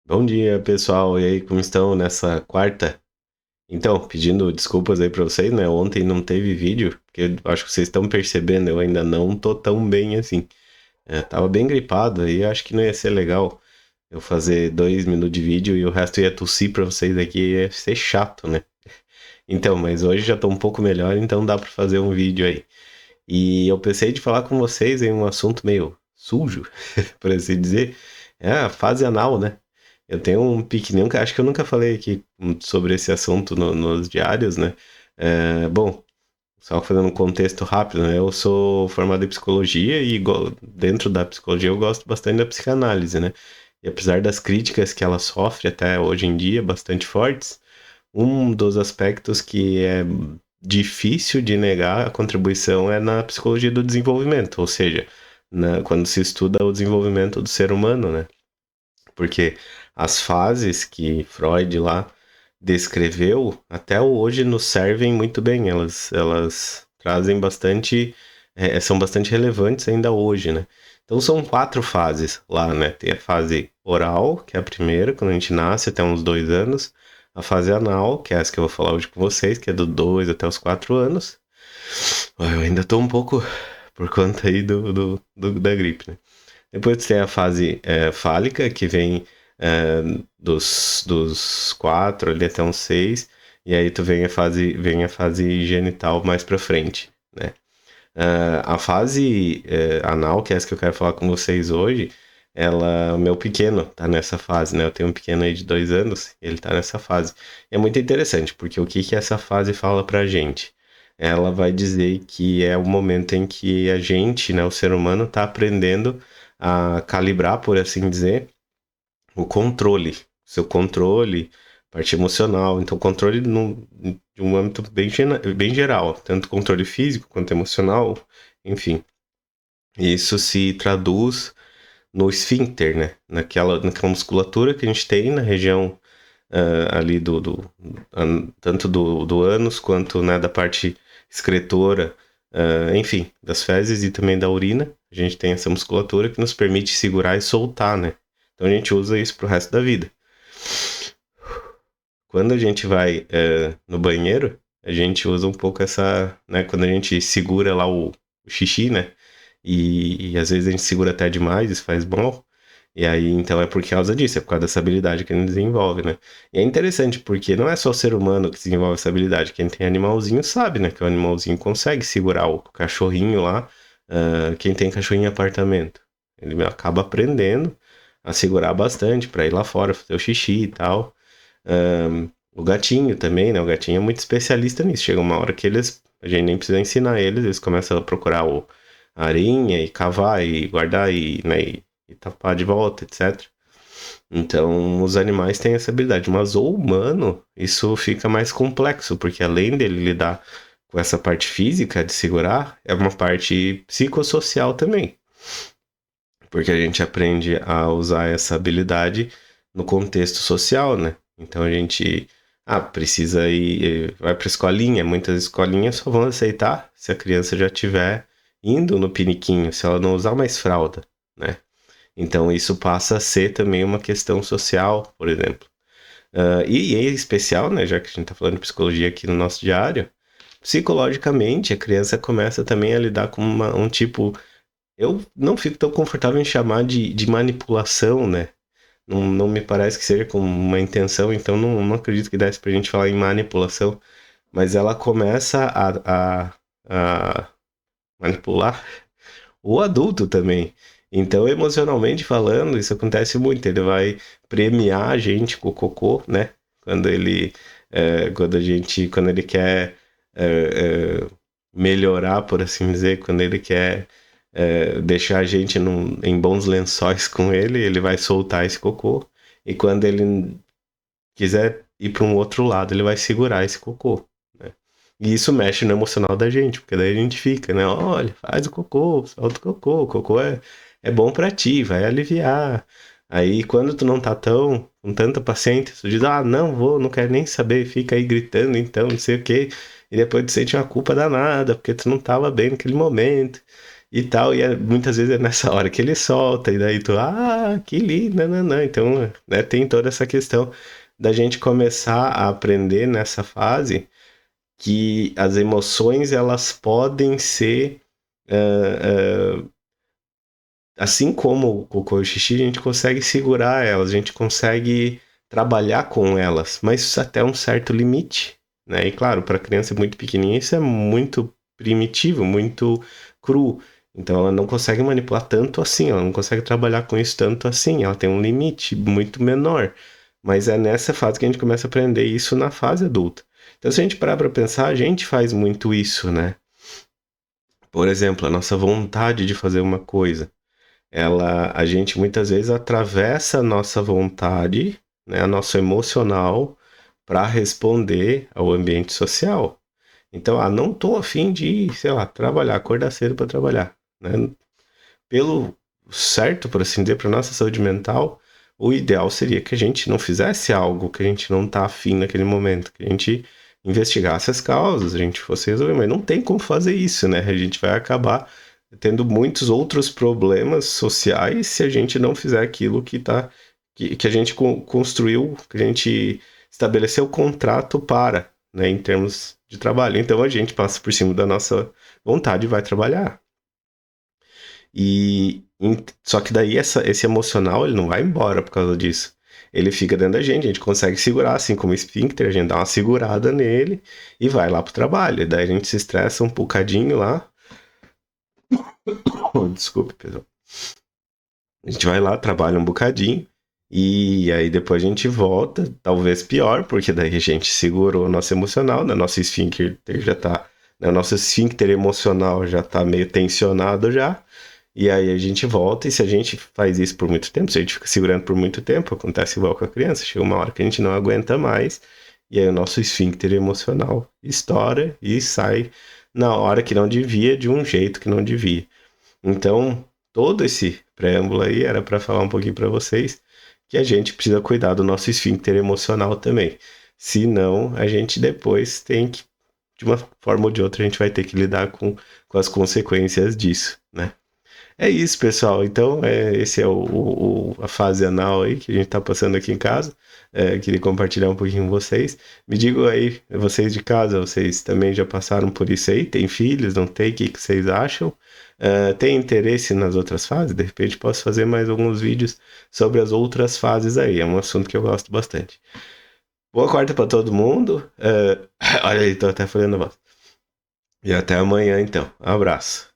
Bom dia, pessoal. E aí, como estão nessa quarta? Então, pedindo desculpas aí pra vocês, né? Ontem não teve vídeo, porque eu acho que vocês estão percebendo, eu ainda não tô tão bem assim. Tava bem gripado aí, acho que não ia ser legal eu fazer 2 minutos de vídeo e o resto ia tossir pra vocês aqui, ia ser chato, né? Então, mas hoje já tô um pouco melhor, então dá pra fazer um vídeo aí. E eu pensei de falar com vocês em um assunto meio sujo, por assim dizer. É a fase anal, né? Eu tenho um pequenininho que acho que eu nunca falei aqui sobre esse assunto nos diários, né? Bom, só fazendo um contexto rápido, né? Eu sou formado em psicologia e dentro da psicologia eu gosto bastante da psicanálise, né? E apesar das críticas que ela sofre até hoje em dia, bastante fortes, um dos aspectos que é difícil de negar a contribuição é na psicologia do desenvolvimento, ou seja, quando se estuda o desenvolvimento do ser humano, né? Porque as fases que Freud lá descreveu até hoje nos servem muito bem. Elas trazem bastante, são bastante relevantes ainda hoje, né? Então são 4 fases lá, né? Tem a fase oral, que é a primeira, quando a gente nasce até uns 2 anos. A fase anal, que é essa que eu vou falar hoje com vocês, que é do 2 até os 4 anos. Eu ainda tô um pouco por conta aí da gripe, né? Depois tem a fase fálica, que vem é, dos 4 ali até uns 6, e aí tu vem a fase genital mais pra frente, né? A fase anal, que é essa que eu quero falar com vocês hoje, o meu pequeno tá nessa fase, né? Eu tenho um pequeno aí de 2 anos, ele tá nessa fase. E é muito interessante, porque o que que essa fase fala pra gente? Ela vai dizer que é o momento em que a gente, né, o ser humano, tá aprendendo a calibrar, por assim dizer, o controle, seu controle, parte emocional. Então, controle de um âmbito bem geral, tanto controle físico quanto emocional, enfim. Isso se traduz no esfíncter, né? Naquela musculatura que a gente tem na região ali tanto do ânus quanto, né, da parte excretora, enfim, das fezes e também da urina. A gente tem essa musculatura que nos permite segurar e soltar, né? Então a gente usa isso pro resto da vida. Quando a gente vai no banheiro, a gente usa um pouco essa, né? Quando a gente segura lá o xixi, né? E às vezes a gente segura até demais, isso faz mal. E aí, então é por causa disso, é por causa dessa habilidade que a gente desenvolve, né? E é interessante porque não é só o ser humano que desenvolve essa habilidade. Quem tem animalzinho sabe, né? Que o animalzinho consegue segurar o cachorrinho lá. Quem tem cachorrinho em apartamento, ele acaba aprendendo a segurar bastante para ir lá fora fazer o xixi e tal. O gatinho também, né? O gatinho é muito especialista nisso. Chega uma hora que a gente nem precisa ensinar eles começam a procurar a arinha e cavar e guardar né, e tapar de volta, etc. Então, os animais têm essa habilidade, mas o humano, isso fica mais complexo, porque além dele lidar com essa parte física de segurar, é uma parte psicossocial também, porque a gente aprende a usar essa habilidade no contexto social, né? Então a gente precisa ir, vai para escolinha, muitas escolinhas só vão aceitar se a criança já tiver indo no piniquinho, se ela não usar mais fralda, né? Então isso passa a ser também uma questão social, por exemplo. E em especial, né, já que a gente está falando de psicologia aqui no nosso diário, psicologicamente a criança começa também a lidar com um tipo. Eu não fico tão confortável em chamar de manipulação, né? Não me parece que seja com uma intenção, então não acredito que desse pra gente falar em manipulação, mas ela começa a manipular o adulto também. Então, emocionalmente falando, isso acontece muito. Ele vai premiar a gente com o cocô, né? Quando ele, quando ele quer melhorar, por assim dizer, quando ele quer deixar a gente em bons lençóis com ele, ele vai soltar esse cocô. E quando ele quiser ir para um outro lado, ele vai segurar esse cocô, né? E isso mexe no emocional da gente, porque daí a gente fica, né? Olha, faz o cocô, solta o cocô é bom pra ti, vai aliviar. Aí quando tu não tá com tanta paciência, tu diz, não vou, não quero nem saber, fica aí gritando então, não sei o quê. E depois tu sente uma culpa danada, porque tu não tava bem naquele momento. e tal, muitas vezes é nessa hora que ele solta, e daí tu, que lindo, nananã. Então, né, tem toda essa questão da gente começar a aprender nessa fase que as emoções, elas podem ser, assim como o cocô e o xixi, a gente consegue segurar elas, a gente consegue trabalhar com elas, mas até um certo limite, né? E claro, para criança muito pequenininha isso é muito primitivo, muito cru. Então ela não consegue manipular tanto assim, ela não consegue trabalhar com isso tanto assim, ela tem um limite muito menor. Mas é nessa fase que a gente começa a aprender isso na fase adulta. Então se a gente parar para pensar, a gente faz muito isso, né? Por exemplo, a nossa vontade de fazer uma coisa, a gente muitas vezes atravessa a nossa vontade, né, a nosso emocional, para responder ao ambiente social. Então, não tô afim de, sei lá, trabalhar, acordar cedo para trabalhar, né? Pelo certo, por assim dizer, para nossa saúde mental, o ideal seria que a gente não fizesse algo que a gente não tá afim naquele momento, que a gente investigasse as causas, a gente fosse resolver, mas não tem como fazer isso, né? A gente vai acabar tendo muitos outros problemas sociais se a gente não fizer aquilo que a gente construiu, que a gente estabeleceu o contrato para, né, em termos de trabalho. Então a gente passa por cima da nossa vontade e vai trabalhar. Só que daí esse emocional ele não vai embora por causa disso. Ele fica dentro da gente, a gente consegue segurar, assim como o esfíncter, a gente dá uma segurada nele e vai lá pro trabalho. E daí a gente se estressa um bocadinho lá. Desculpe, pessoal. A gente vai lá, trabalha um bocadinho, e aí depois a gente volta, talvez pior, porque daí a gente segurou o nosso emocional, né? Nosso esfíncter já tá, né? O nosso esfíncter emocional já tá meio tensionado já. E aí a gente volta, e se a gente faz isso por muito tempo, se a gente fica segurando por muito tempo, acontece igual com a criança, chega uma hora que a gente não aguenta mais, e aí o nosso esfíncter emocional estoura e sai na hora que não devia, de um jeito que não devia. Então, todo esse preâmbulo aí era para falar um pouquinho para vocês que a gente precisa cuidar do nosso esfíncter emocional também. Senão, a gente depois tem que, de uma forma ou de outra, a gente vai ter que lidar com as consequências disso, né? É isso, pessoal. Então, esse é a fase anal aí que a gente está passando aqui em casa. Queria compartilhar um pouquinho com vocês. Me digam aí, vocês de casa, vocês também já passaram por isso aí? Tem filhos, não tem? O que vocês acham? Tem interesse nas outras fases? De repente posso fazer mais alguns vídeos sobre as outras fases aí. É um assunto que eu gosto bastante. Boa quarta para todo mundo. Olha aí, tô até falando a voz. E até amanhã, então. Um abraço.